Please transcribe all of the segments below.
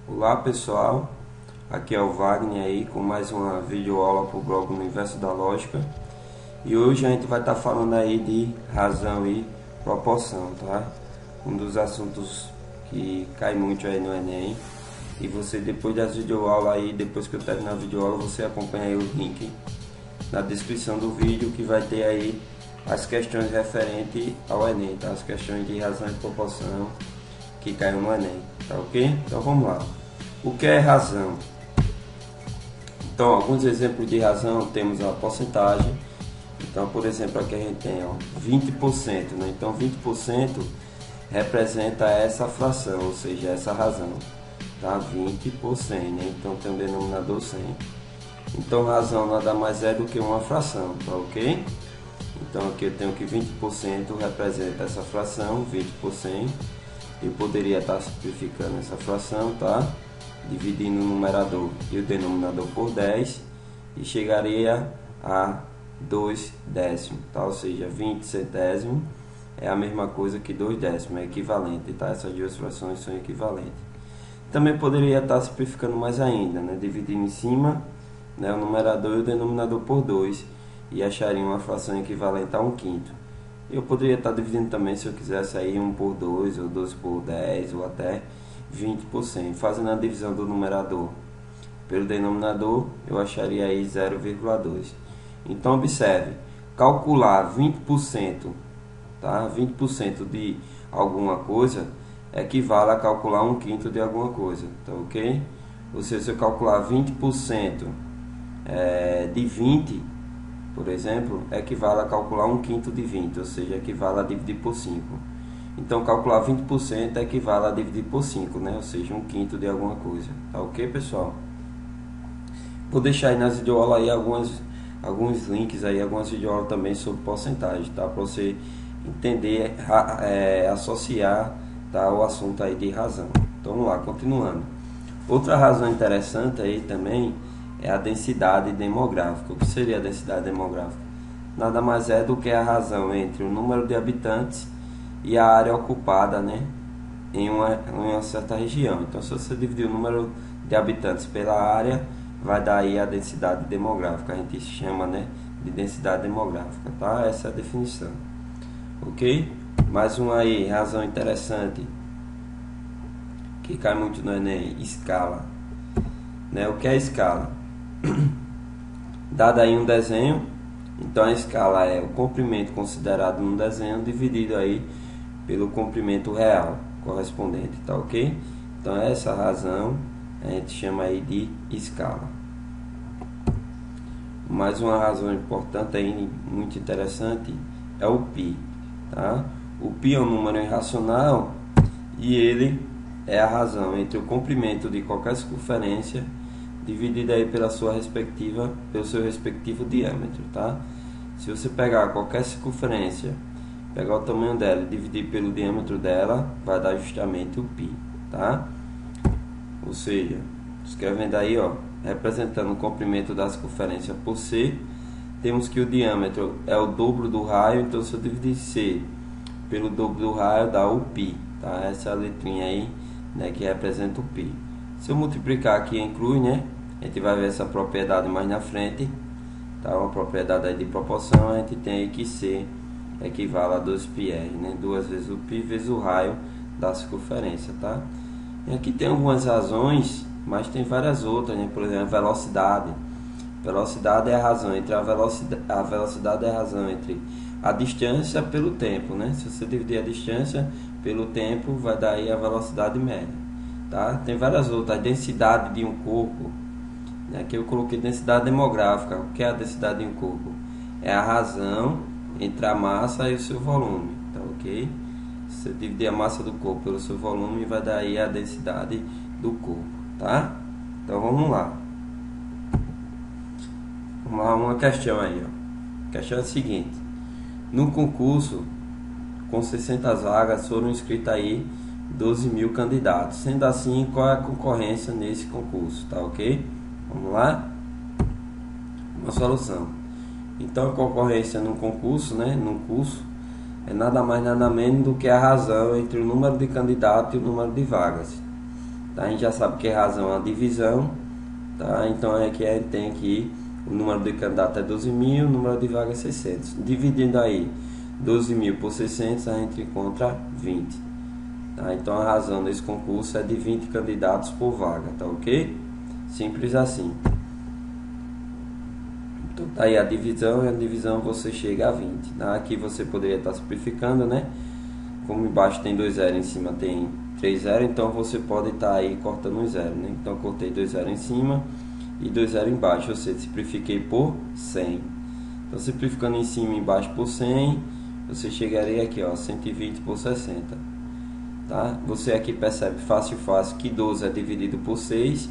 Olá pessoal, aqui é o Wagner aí com mais uma videoaula para o blog Universo da Lógica. E hoje a gente vai estar falando aí de razão e proporção, tá? Um dos assuntos que cai muito aí no Enem. E você, depois das videoaulas aí, depois que eu terminar a videoaula, você acompanha aí o link na descrição do vídeo, que vai ter aí as questões referentes ao Enem, tá? As questões de razão e proporção que caiu no Enem, tá ok? Então vamos lá. O que é razão? Então, alguns exemplos de razão, temos a porcentagem. Então, por exemplo, aqui a gente tem 20%, né? Então 20% representa essa fração, ou seja, essa razão, tá? 20 por 100, né? Então tem um denominador 100. Então razão nada mais é do que uma fração, tá ok? Então aqui eu tenho que 20% representa essa fração, 20 por 100. Eu poderia estar simplificando essa fração, tá? Dividindo o numerador e o denominador por 10 e chegaria a 2 décimos, tá? Ou seja, 20 centésimos é a mesma coisa que 2 décimos, é equivalente, tá? Essas duas frações são equivalentes. Também poderia estar simplificando mais ainda, né? Dividindo em cima, né, o numerador e o denominador por 2 e acharia uma fração equivalente a 1/5. Eu poderia estar dividindo também, se eu quisesse, aí 1 por 2, ou 2 por 10, ou até 20 por 100. Fazendo a divisão do numerador pelo denominador, eu acharia aí 0,2. Então, observe, calcular 20%, tá? 20% de alguma coisa equivale a calcular 1/5 de alguma coisa, tá ok? Ou seja, se eu calcular 20% de 20, por exemplo, equivale a calcular 1/5 de 20, ou seja, equivale a dividir por 5. Então, calcular 20% equivale a dividir por 5, né? Ou seja, 1/5 de alguma coisa. Tá ok, pessoal? Vou deixar aí nas videoaulas aí alguns links aí, algumas videoaulas também sobre porcentagem, tá? Para você entender, associar, tá, o assunto aí de razão. Então, vamos lá, continuando. Outra razão interessante aí também é a densidade demográfica. O que seria a densidade demográfica? Nada mais é do que a razão entre o número de habitantes e a área ocupada, né, em uma certa região. Então, se você dividir o número de habitantes pela área, vai dar aí a densidade demográfica. A gente chama, né, de densidade demográfica, tá? Essa é a definição. Ok? Mais uma aí, razão interessante que cai muito no Enem: escala, né? O que é escala? Dado aí um desenho, então a escala é o comprimento considerado no desenho dividido aí pelo comprimento real correspondente, tá ok? Então essa razão a gente chama aí de escala. Mais uma razão importante aí, muito interessante, é o π, tá? O π é um número irracional e ele é a razão entre o comprimento de qualquer circunferência dividida aí pelo seu respectivo diâmetro, tá? Se você pegar qualquer circunferência, pegar o tamanho dela e dividir pelo diâmetro dela, vai dar justamente o π, tá? Ou seja, escrevendo aí, ó, representando o comprimento da circunferência por c, temos que o diâmetro é o dobro do raio, então se eu dividir c pelo dobro do raio, dá o π, tá? Essa é a letrinha aí, né, que representa o π. Se eu multiplicar aqui inclui, né, a gente vai ver essa propriedade mais na frente, tá? Uma propriedade aí de proporção, a gente tem aí que c equivale a 2πr, né? 2 vezes o π vezes o raio da circunferência, tá? E aqui tem algumas razões, mas tem várias outras, né? Por exemplo, a velocidade. Velocidade é a razão entre a velocidade é a razão entre a distância pelo tempo, né? Se você dividir a distância pelo tempo, vai dar aí a velocidade média, tá? Tem várias outras. A densidade de um corpo, aqui eu coloquei densidade demográfica. O que é a densidade de um corpo? É a razão entre a massa e o seu volume, tá ok? Você dividir a massa do corpo pelo seu volume, vai dar aí a densidade do corpo, tá? Então vamos lá. Vamos lá, uma questão aí, ó. A questão é a seguinte: no concurso, com 600 vagas, foram inscritos aí 12.000 candidatos. Sendo assim, qual é a concorrência nesse concurso, tá ok? Vamos lá? Uma solução. Então, a concorrência num concurso, né, num curso, é nada mais nada menos do que a razão entre o número de candidatos e o número de vagas. tá? A gente já sabe que razão é a divisão, tá? Então aqui a gente tem aqui o número de candidatos é 12.000, o número de vagas é 600. Dividindo aí 12.000 por 600, a gente encontra 20. Tá? Então a razão desse concurso é de 20 candidatos por vaga, tá ok? Simples assim. Então tá aí a divisão, e a divisão você chega a 20. Tá? Aqui você poderia estar simplificando, né? Como embaixo tem 2 zeros, em cima tem 3 zeros, então você pode estar aí cortando um zero, né? Então eu cortei 2 zeros em cima e 2 zeros embaixo, ou seja, simplifiquei por 100. Então simplificando em cima e embaixo por 100, você chegaria aqui, ó, 120 por 60. Tá? Você aqui percebe fácil que 12 é dividido por 6,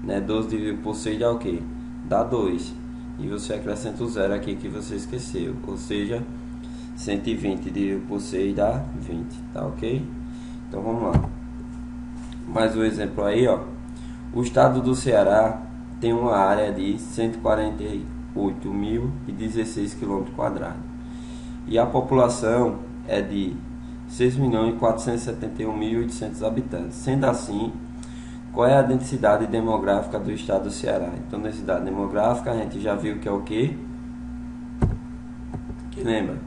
né? 12 dividido por 6 dá o que? Dá 2. E você acrescenta o zero aqui que você esqueceu, ou seja, 120 dividido por 6 dá 20, tá ok? Então vamos lá. Mais um exemplo aí, ó. O estado do Ceará tem uma área de 148.016 km². E a população é de 6.471.800 habitantes. Sendo assim, qual é a densidade demográfica do estado do Ceará? Então, densidade demográfica, a gente já viu que é o quê? Que lembra?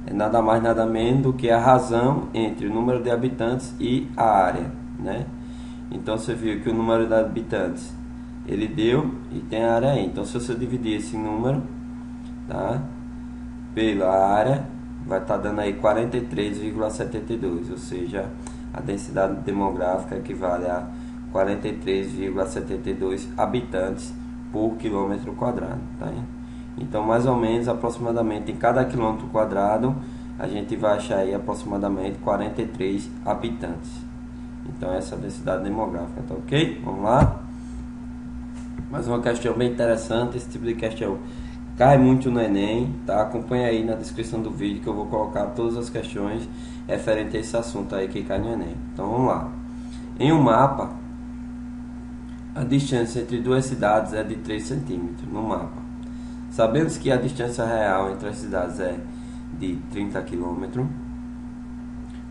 É nada mais, nada menos do que a razão entre o número de habitantes e a área, né? Então, você viu que o número de habitantes, ele deu e tem a área aí. Então, se você dividir esse número, tá, pela área, vai estar dando aí 43,72, ou seja, a densidade demográfica equivale a 43,72 habitantes por quilômetro quadrado, tá? Então, mais ou menos, aproximadamente, em cada quilômetro quadrado, a gente vai achar aí aproximadamente 43 habitantes. Então, essa é a densidade demográfica, tá ok? Vamos lá? Mais uma questão bem interessante. Esse tipo de questão cai muito no Enem, tá? Acompanha aí na descrição do vídeo que eu vou colocar todas as questões referentes a esse assunto aí que cai no Enem. Então, vamos lá. Em um mapa, a distância entre duas cidades é de 3 centímetros no mapa. Sabemos que a distância real entre as cidades é de 30 km.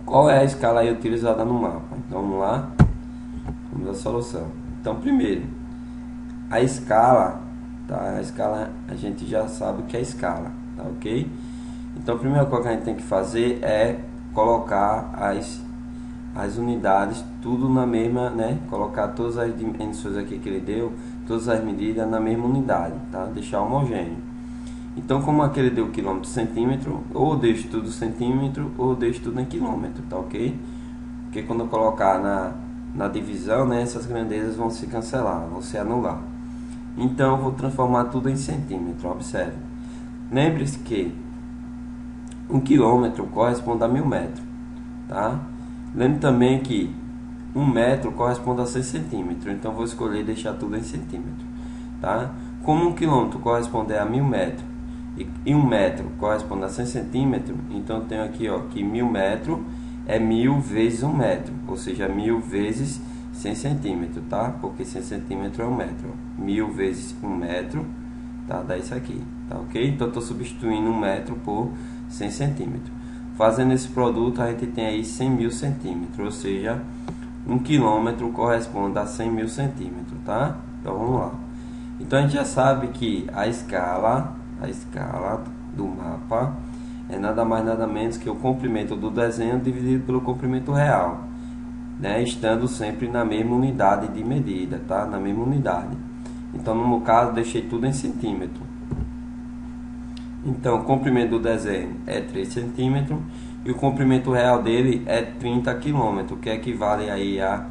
Qual é a escala aí utilizada no mapa? Então vamos lá, vamos à solução. Então primeiro, a escala, tá? A escala a gente já sabe que é a escala, tá ok? Então a primeira coisa que a gente tem que fazer é colocar as unidades tudo na mesma, né? Colocar todas as dimensões aqui que ele deu, todas as medidas na mesma unidade, tá? Deixar homogêneo. Então, como aqui ele deu quilômetro centímetro, ou deixo tudo centímetro, ou deixo tudo em quilômetro, tá ok? Porque quando eu colocar na divisão, né, essas grandezas vão se cancelar, vão se anular. Então, eu vou transformar tudo em centímetro, observe. Lembre-se que 1 quilômetro corresponde a 1000 metros, tá? Lembre também que 1 metro corresponde a 6 centímetros, então vou escolher deixar tudo em centímetro, tá? Como 1 quilômetro corresponde a 1000 metros e 1 metro corresponde a 100 centímetros, então eu tenho aqui, ó, que 1000 metros é 1000 vezes 1 metro, ou seja, 1000 vezes 100 centímetros, tá? Porque 100 centímetros é 1 metro, 1000 vezes 1 metro, tá? Dá isso aqui, tá ok? Então eu estou substituindo 1 metro por 100 centímetros. Fazendo esse produto, a gente tem aí 100.000 centímetros, ou seja, 1 quilômetro corresponde a 100.000 centímetros, tá? Então vamos lá. Então a gente já sabe que a escala do mapa é nada mais nada menos que o comprimento do desenho dividido pelo comprimento real, né? Estando sempre na mesma unidade de medida, tá? Na mesma unidade. Então no meu caso deixei tudo em centímetro. Então o comprimento do desenho é 3 centímetros e o comprimento real dele é 30 km, que equivale aí a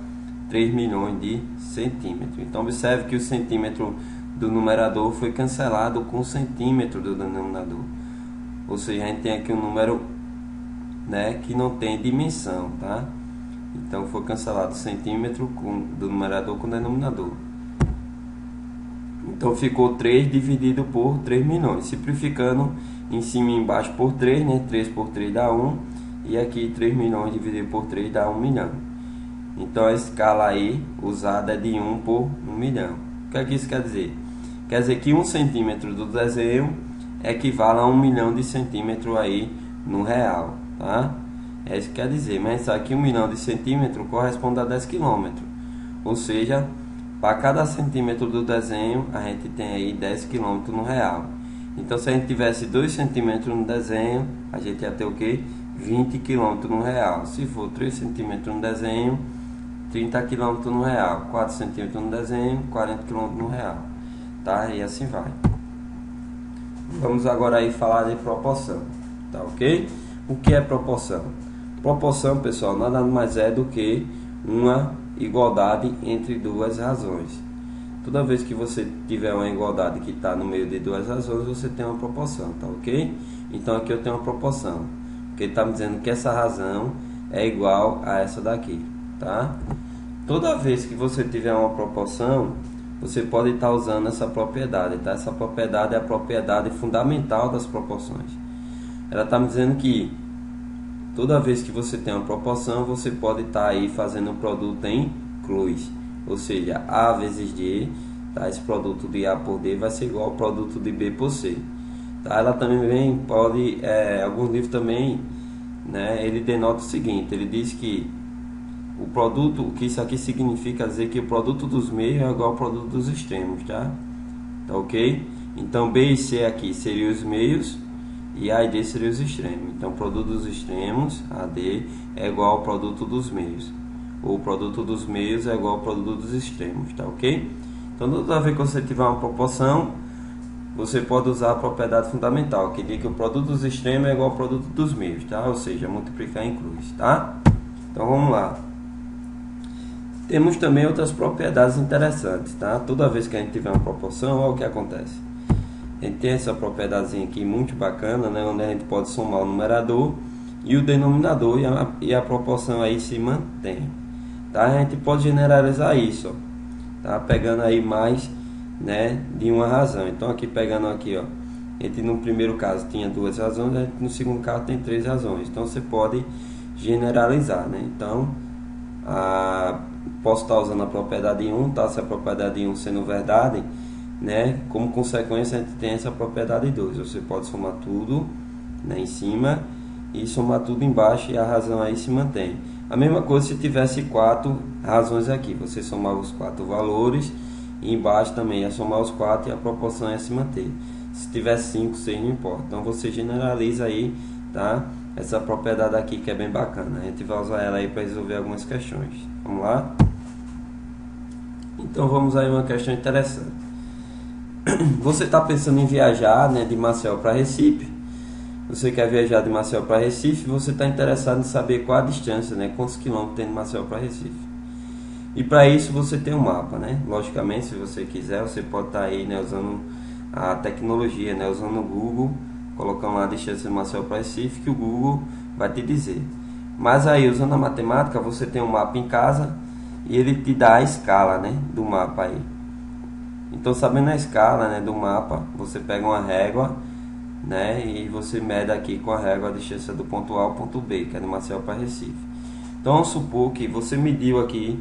3 milhões de centímetros. Então observe que o centímetro do numerador foi cancelado com o centímetro do denominador. Ou seja, a gente tem aqui um número, né, que não tem dimensão, tá? Então foi cancelado o centímetro do numerador com o denominador. Então ficou 3 dividido por 3 milhões. Simplificando em cima e embaixo por 3, né? 3 por 3 dá 1. E aqui 3 milhões dividido por 3 dá 1 milhão. Então a escala aí usada é de 1 por 1 milhão. O que é que isso quer dizer? Quer dizer que 1 centímetro do desenho equivale a 1 milhão de centímetros aí no real, tá? É isso que quer dizer. Mas aqui 1 milhão de centímetros corresponde a 10 quilômetros. Ou seja, para cada centímetro do desenho, a gente tem aí 10 km no real. Então, se a gente tivesse 2 centímetros no desenho, a gente ia ter o que? 20 km no real. Se for 3 centímetros no desenho, 30 km no real. 4 centímetros no desenho, 40 km no real. Tá? E assim vai. Vamos agora aí falar de proporção. Tá ok? O que é proporção? Proporção, pessoal, nada mais é do que uma igualdade entre duas razões. Toda vez que você tiver uma igualdade que está no meio de duas razões, você tem uma proporção, tá ok? Então aqui eu tenho uma proporção, porque ele está me dizendo que essa razão é igual a essa daqui, tá? Toda vez que você tiver uma proporção, você pode estar usando essa propriedade, tá? Essa propriedade é a propriedade fundamental das proporções. Ela está me dizendo que toda vez que você tem uma proporção, você pode estar aí fazendo um produto em cruz. Ou seja, A vezes D, tá? Esse produto de A por D vai ser igual ao produto de B por C. Tá? Ela também pode, alguns livros também, né, ele denota o seguinte, ele diz que o produto, que isso aqui significa dizer que o produto dos meios é igual ao produto dos extremos, tá? Tá ok? Então B e C aqui seriam os meios e A e D seriam os extremos. Então o produto dos extremos, AD, é igual ao produto dos meios. O produto dos meios é igual ao produto dos extremos, tá ok? Então toda vez que você tiver uma proporção, você pode usar a propriedade fundamental, que diz que o produto dos extremos é igual ao produto dos meios, tá? Ou seja, multiplicar em cruz, tá? Então vamos lá. Temos também outras propriedades interessantes, tá? Toda vez que a gente tiver uma proporção, olha o que acontece. A gente tem essa propriedadezinha aqui muito bacana, né? Onde a gente pode somar o numerador e o denominador e a proporção aí se mantém. Tá? A gente pode generalizar isso, ó, tá? Pegando aí mais, né, de uma razão. Então aqui pegando aqui, ó, a gente no primeiro caso tinha duas razões, a gente no segundo caso tem três razões. Então você pode generalizar, né? Então posso estar usando a propriedade 1, tá? Se a propriedade 1 sendo verdade, né, como consequência a gente tem essa propriedade 2. Você pode somar tudo, né, em cima e somar tudo embaixo e a razão aí se mantém. A mesma coisa se tivesse 4 razões aqui, você somava os 4 valores e embaixo também ia somar os 4 e a proporção ia se manter. Se tivesse 5, 6, não importa. Então você generaliza aí, tá? Essa propriedade aqui que é bem bacana. A gente vai usar ela aí para resolver algumas questões. Vamos lá? Então vamos aí uma questão interessante. Você está pensando em viajar, né, de Maceió para Recife. Você quer viajar de Maceió para Recife, você está interessado em saber qual a distância, né? Quantos quilômetros tem de Maceió para Recife. E para isso você tem um mapa, né? Logicamente, se você quiser, você pode estar aí, né, usando a tecnologia, né, usando o Google, colocando lá a distância de Maceió para Recife, que o Google vai te dizer. Mas aí, usando a matemática, você tem um mapa em casa e ele te dá a escala, né, do mapa aí. Então, sabendo a escala, né, do mapa, você pega uma régua, né, e você mede aqui com a régua a distância do ponto A ao ponto B, que é de Maceió para Recife. Então vamos supor que você mediu aqui,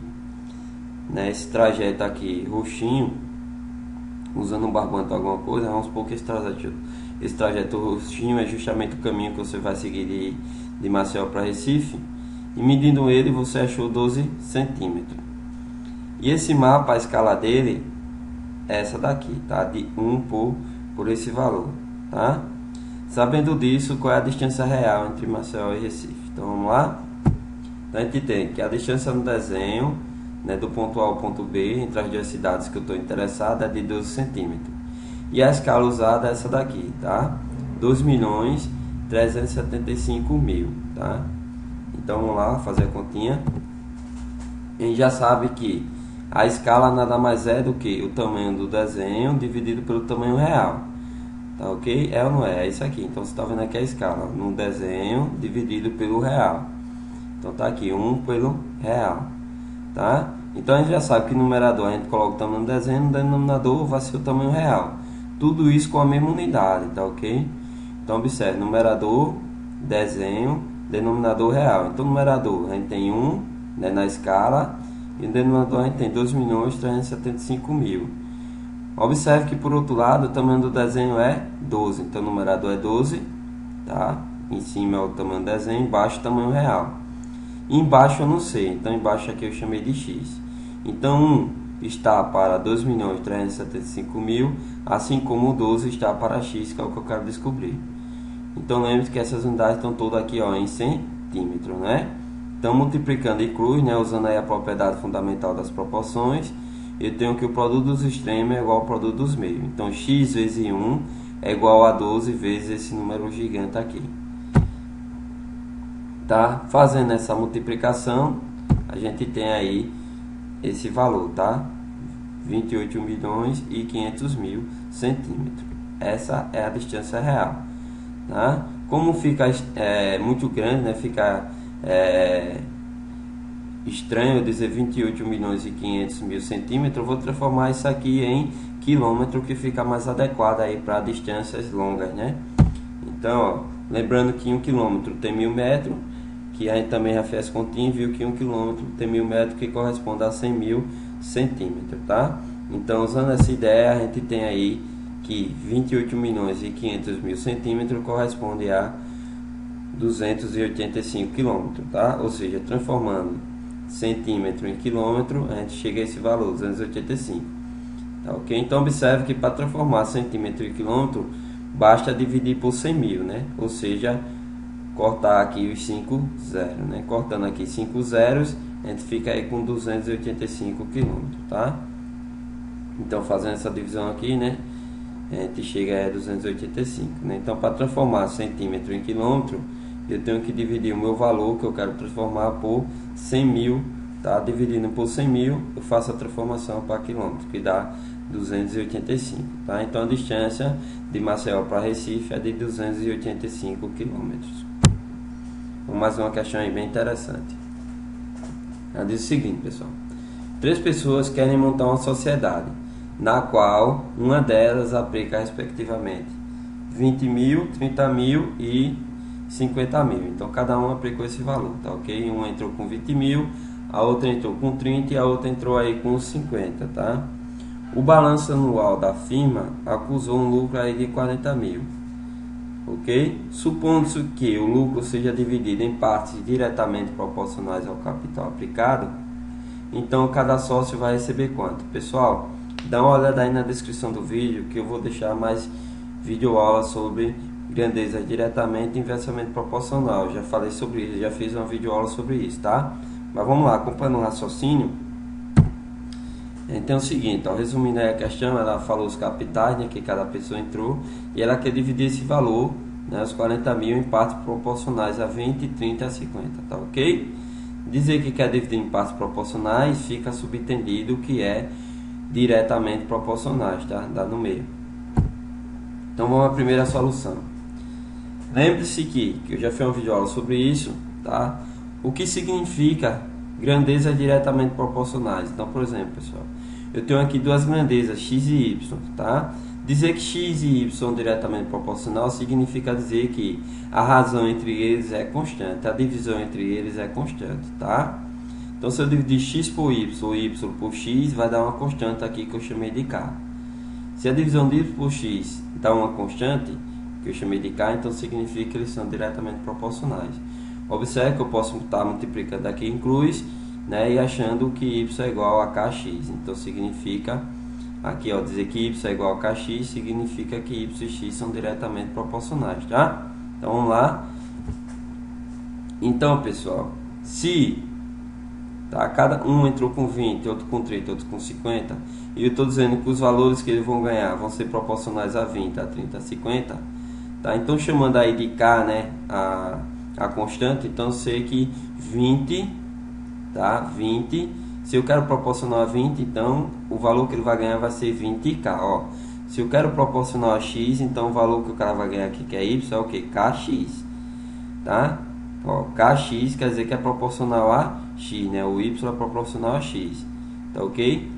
né, esse trajeto aqui roxinho, usando um barbante ou alguma coisa. Vamos supor que esse trajeto roxinho é justamente o caminho que você vai seguir de Maceió para Recife, e medindo ele você achou 12 centímetros. E esse mapa, a escala dele é essa daqui, tá? De 1 por esse valor, tá? Sabendo disso, qual é a distância real entre Maceió e Recife? Então vamos lá? Então a gente tem que a distância no desenho, né, do ponto A ao ponto B, entre as duas cidades que eu estou interessado, é de 12 centímetros. E a escala usada é essa daqui, tá? 2.375.000, tá? Então vamos lá fazer a continha. A gente já sabe que a escala nada mais é do que o tamanho do desenho dividido pelo tamanho real. Tá ok? É ou não é? É isso aqui. Então você está vendo aqui a escala no desenho dividido pelo real. Então tá aqui 1 pelo real, tá? Então a gente já sabe que no numerador a gente coloca o tamanho do desenho, no denominador vai ser o tamanho real. Tudo isso com a mesma unidade, tá ok? Então observe, numerador, desenho, denominador real. Então numerador a gente tem 1, né, na escala, e no denominador a gente tem 2.375.000. Observe que por outro lado o tamanho do desenho é 12, então o numerador é 12, tá? Em cima é o tamanho do desenho, embaixo o tamanho real. E embaixo eu não sei, então embaixo aqui eu chamei de x. Então 1 está para 2.375.000, assim como o 12 está para x, que é o que eu quero descobrir. Então lembre-se que essas unidades estão todas aqui, ó, em centímetros, né? Então multiplicando e cruz, né, usando aí a propriedade fundamental das proporções, eu tenho que o produto dos extremos é igual ao produto dos meios. Então x vezes 1 é igual a 12 vezes esse número gigante aqui. Tá? Fazendo essa multiplicação, a gente tem aí esse valor, tá? 28.500.000 centímetros. Essa é a distância real, tá? Como fica muito grande, né? Fica estranho eu dizer 28.500.000 centímetros, eu vou transformar isso aqui em quilômetro, que fica mais adequado aí para distâncias longas, né? Então, ó, lembrando que 1 quilômetro tem 1.000 metros, que a gente também já fez continha e viu que 1 quilômetro tem 1.000 metros, que corresponde a 100.000 centímetros, tá? Então, usando essa ideia, a gente tem aí que 28.500.000 centímetros corresponde a 285 quilômetros, tá? Ou seja, transformando centímetro em quilômetro, a gente chega a esse valor, 285. Tá, ok? Então, observe que para transformar centímetro em quilômetro, basta dividir por 100.000, né? Ou seja, cortar aqui os 5 zeros, né? Cortando aqui 5 zeros, a gente fica aí com 285 quilômetros, tá? Então, fazendo essa divisão aqui, né, a gente chega a 285, né? Então, para transformar centímetro em quilômetro, eu tenho que dividir o meu valor que eu quero transformar por 100.000, tá? Dividindo por 100.000, eu faço a transformação para quilômetro, que dá 285, tá? Então, a distância de Maceió para Recife é de 285 quilômetros. Mais uma questão aí bem interessante. Ela diz o seguinte, pessoal: 3 pessoas querem montar uma sociedade, na qual uma delas aplica respectivamente 20.000, 30.000 e 50.000. Então cada um aplicou esse valor, tá ok? Um entrou com 20.000, a outra entrou com 30 e a outra entrou aí com 50, tá? O balanço anual da firma acusou um lucro aí de 40.000, ok? Supondo-se que o lucro seja dividido em partes diretamente proporcionais ao capital aplicado, então cada sócio vai receber quanto? Pessoal, dá uma olhada aí na descrição do vídeo, que eu vou deixar mais videoaula sobre grandeza diretamente e inversamente proporcional. Já falei sobre isso, já fiz uma videoaula sobre isso, tá? Mas vamos lá, acompanhando o raciocínio. Então é o seguinte, ó, resumindo aí a questão, ela falou os capitais, né, que cada pessoa entrou, e ela quer dividir esse valor, né, os 40.000, em partes proporcionais a 20, 30 a 50, tá ok? Dizer que quer dividir em partes proporcionais, fica subentendido que é diretamente proporcionais, tá? Dá no meio. Então vamos à primeira solução. Lembre-se que eu já fiz uma videoaula sobre isso, tá? O que significa grandeza diretamente proporcionais? Então, por exemplo, pessoal, eu tenho aqui duas grandezas, x e y, tá? Dizer que x e y são diretamente proporcional significa dizer que a razão entre eles é constante, a divisão entre eles é constante, tá? Então, se eu dividir x por y ou y por x, vai dar uma constante aqui que eu chamei de k. Se a divisão de y por x dá uma constante, que eu chamei de k, então significa que eles são diretamente proporcionais. Observe que eu posso estar multiplicando aqui em cruz, né, e achando que y é igual a kx. Então significa, aqui ó, dizer que y é igual a kx, significa que y e x são diretamente proporcionais, tá? Então vamos lá. Então, pessoal, se tá, cada um entrou com 20, outro com 30, outro com 50, e eu estou dizendo que os valores que eles vão ganhar vão ser proporcionais a 20, a 30, a 50, tá? Então chamando aí de k, né, a constante, então sei que 20, tá? 20, se eu quero proporcional a 20, então o valor que ele vai ganhar vai ser 20k, ó. Se eu quero proporcional a x, então o valor que o cara vai ganhar aqui, que é y, é o que? Kx, tá? Ó, kx quer dizer que é proporcional a x, né? O y é proporcional a x, tá ok?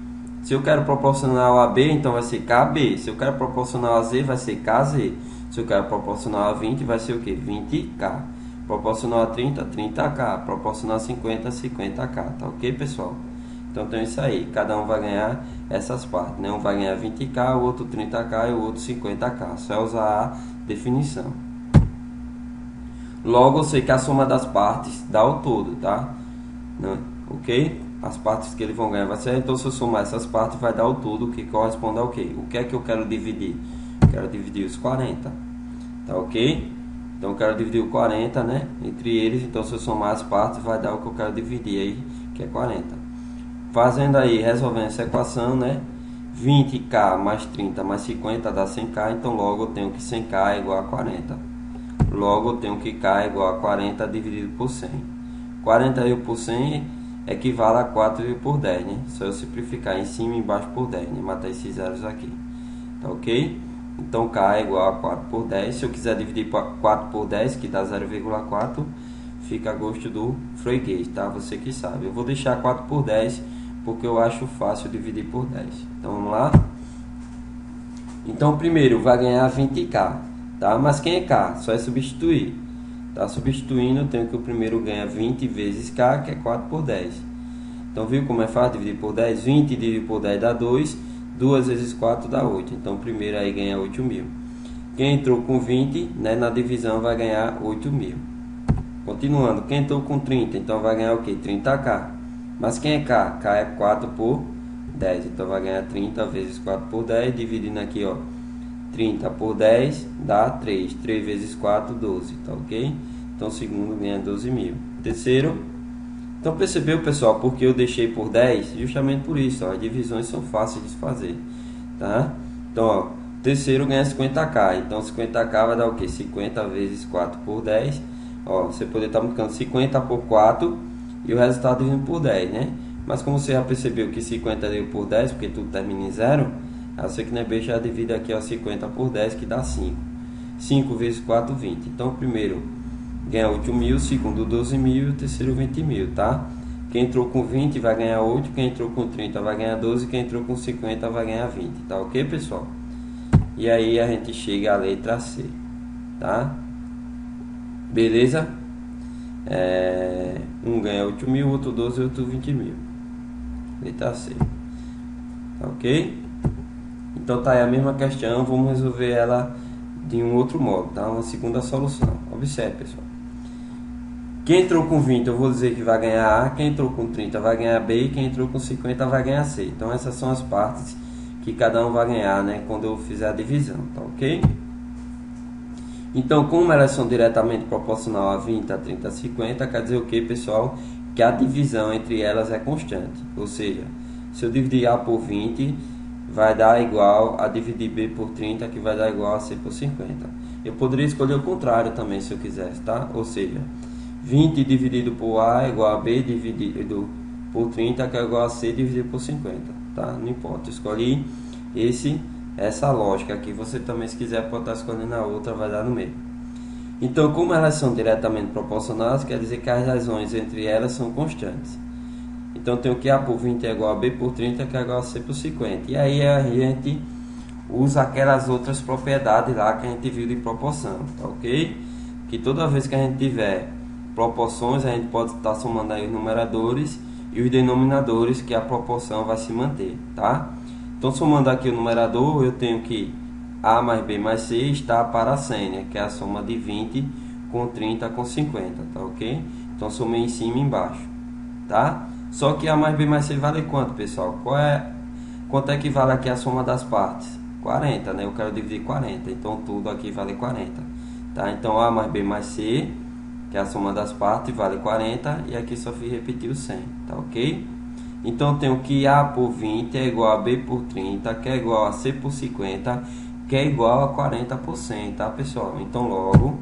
Se eu quero proporcional a b, então vai ser kb. Se eu quero proporcional a z, vai ser kz. Se eu quero proporcional a 20, vai ser o que? 20k. Proporcional a 30, 30k. Proporcional a 50, 50k, tá ok, pessoal? Então tem isso aí, cada um vai ganhar essas partes, né? Um vai ganhar 20k, o outro 30k e o outro 50k. Só usar a definição. Logo eu sei que a soma das partes dá o todo, tá? Não, ok? as partes que eles vão ganhar vai ser, então se eu somar essas partes vai dar o tudo que corresponde ao quê? O que é que eu quero dividir? Quero dividir os 40, tá ok? Então eu quero dividir o 40, né, entre eles, então se eu somar as partes vai dar o que eu quero dividir aí, que é 40. Fazendo aí, resolvendo essa equação, né, 20k mais 30 mais 50 dá 100k, então logo eu tenho que 100k é igual a 40. Logo eu tenho que k é igual a 40 dividido por 100. 40 por 100 equivale a 4 por 10, né? Só eu simplificar em cima e embaixo por 10, né? Matar esses zeros aqui. Tá ok? Então k é igual a 4 por 10. Se eu quiser dividir 4 por 10, que dá 0,4, fica a gosto do freguês, tá? Você que sabe. Eu vou deixar 4 por 10 porque eu acho fácil dividir por 10. Então vamos lá? Então primeiro vai ganhar 20k, tá? Mas quem é k? Só é substituir. Tá substituindo, eu tenho que o primeiro ganha 20 vezes k, que é 4 por 10. Então viu como é fácil dividir por 10? 20 dividido por 10 dá 2, 2 vezes 4 dá 8. Então o primeiro aí ganha 8.000. Quem entrou com 20, né, na divisão vai ganhar 8.000. Continuando, quem entrou com 30, então vai ganhar o que? 30k. Mas quem é k? K é 4 por 10, então vai ganhar 30 vezes 4 por 10, dividindo aqui, ó, 30 por 10 dá 3, 3 vezes 4, 12, tá ok? Então o segundo ganha 12.000. Terceiro, então percebeu, pessoal, porque eu deixei por 10? Justamente por isso, ó, as divisões são fáceis de fazer, tá? Então, ó, terceiro ganha 50k, então 50k vai dar o que? 50 vezes 4 por 10, ó, você poderia estar multiplicando 50 por 4 e o resultado vindo por 10, né? Mas como você já percebeu que 50 deu por 10, porque tudo termina em 0, você que não é besta, já divide aqui, ó, 50 por 10, que dá 5. 5 vezes 4, 20. Então o primeiro ganha 8.000, o segundo 12.000 e o terceiro 20.000, tá? Quem entrou com 20 vai ganhar 8, quem entrou com 30 vai ganhar 12, quem entrou com 50 vai ganhar 20, tá ok, pessoal? E aí a gente chega à letra C, tá? Beleza? Um ganha 8.000, outro 12, outro 20.000. Letra C. Tá ok? Então tá aí a mesma questão, vamos resolver ela de um outro modo, tá? Uma segunda solução. Observe, pessoal. Quem entrou com 20 eu vou dizer que vai ganhar A, quem entrou com 30 vai ganhar B e quem entrou com 50 vai ganhar C. Então essas são as partes que cada um vai ganhar, né, quando eu fizer a divisão, tá ok? Então, como elas são diretamente proporcional a 20, a 30, a 50, quer dizer o que, pessoal? Que a divisão entre elas é constante. Ou seja, se eu dividir A por 20, vai dar igual a dividir B por 30, que vai dar igual a C por 50. Eu poderia escolher o contrário também, se eu quisesse, tá? Ou seja, 20 dividido por A é igual a B dividido por 30, que é igual a C dividido por 50, tá? Não importa, eu escolhi essa lógica aqui. Você também, se quiser, pode estar escolhendo a outra, vai dar no meio. Então, como elas são diretamente proporcionais, quer dizer que as razões entre elas são constantes. Então, eu tenho que A por 20 é igual a B por 30, que é igual a C por 50. E aí a gente usa aquelas outras propriedades lá que a gente viu de proporção, tá ok? Que toda vez que a gente tiver proporções, a gente pode estar somando aí os numeradores e os denominadores, que a proporção vai se manter, tá? Então, somando aqui o numerador, eu tenho que A mais B mais C está para a sênia, que é a soma de 20 com 30 com 50, tá ok? Então, somei em cima e embaixo, tá? Só que A mais B mais C vale quanto, pessoal? Quanto é que vale aqui a soma das partes? 40, né? Eu quero dividir 40, então tudo aqui vale 40, tá? Então, A mais B mais C, que é a soma das partes, vale 40, e aqui só fiz repetir o 100, tá ok? Então, eu tenho que A por 20 é igual a B por 30, que é igual a C por 50, que é igual a 40%, tá, pessoal? Então, logo,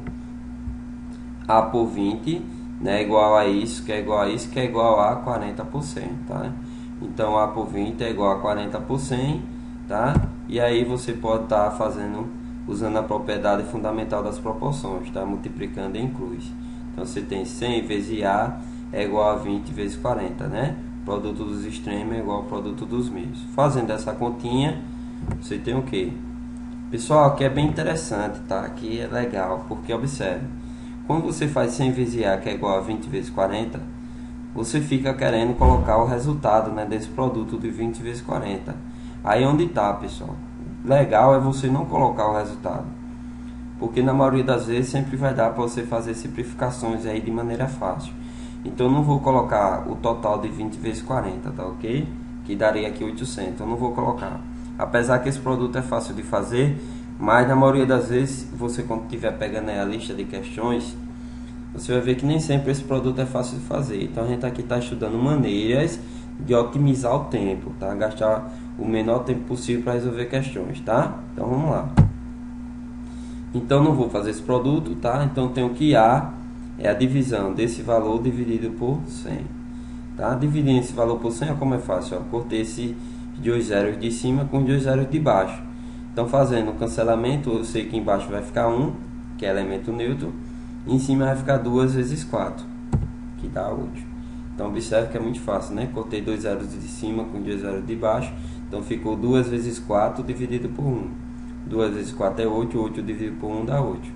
A por 20, né, é igual a isso, que é igual a isso, que é igual a 40%, tá? Então, A por 20 é igual a 40%, tá? E aí, você pode estar usando a propriedade fundamental das proporções, tá? Multiplicando em cruz. Então, você tem 100 vezes A é igual a 20 vezes 40, né? Produto dos extremos é igual ao produto dos meios. Fazendo essa continha, você tem o que? Pessoal, aqui é bem interessante, tá? Aqui é legal, porque observe, quando você faz 100 vezes A, que é igual a 20 vezes 40, você fica querendo colocar o resultado, né, desse produto de 20 vezes 40. Aí onde está, pessoal? Legal é você não colocar o resultado, porque na maioria das vezes sempre vai dar para você fazer simplificações aí de maneira fácil. Então não vou colocar o total de 20 vezes 40, tá ok? Que daria aqui 800, eu não vou colocar. Apesar que esse produto é fácil de fazer, mas na maioria das vezes, você quando estiver pegando aí a lista de questões, você vai ver que nem sempre esse produto é fácil de fazer. Então a gente aqui está estudando maneiras de otimizar o tempo, tá? Gastar o menor tempo possível para resolver questões, tá? Então vamos lá. Então não vou fazer esse produto, tá? Então tenho que A é a divisão desse valor dividido por 100, tá? Dividindo esse valor por 100, como é fácil, ó. Cortei esses dois zeros de cima com os dois zeros de baixo. Então fazendo o cancelamento, eu sei que embaixo vai ficar 1, que é elemento neutro, e em cima vai ficar 2 vezes 4, que dá 8. Então observe que é muito fácil, né? Cortei dois zeros de cima com dois zeros de baixo, então ficou 2 vezes 4 dividido por 1. 2 vezes 4 é 8, 8 dividido por 1 dá 8.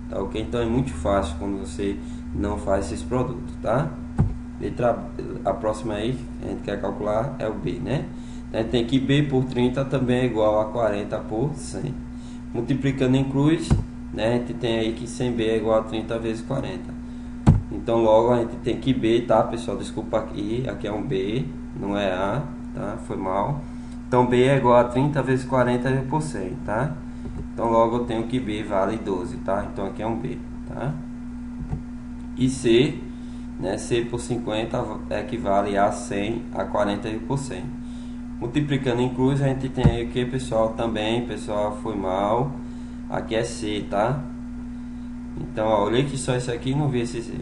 Tá ok? Então é muito fácil quando você não faz esses produtos, tá? A próxima aí, a gente quer calcular é o B, né? Então a gente tem que B por 30 também é igual a 40 por 100. Multiplicando em cruz, né? A gente tem aí que 100B é igual a 30 vezes 40. Então logo a gente tem que B, tá pessoal? Desculpa aqui é um B, não é A, tá? Foi mal. Então B é igual a 30 vezes 40 por 100, tá? Então logo eu tenho que B vale 12, tá? Então aqui é um B, tá? E C, né? C por 50 equivale a 100 a 40 por 100. Multiplicando em cruz a gente tem aqui, pessoal, também, pessoal, foi mal. Aqui é C, tá? Então, ó, olhei que só isso aqui e não vi esse C.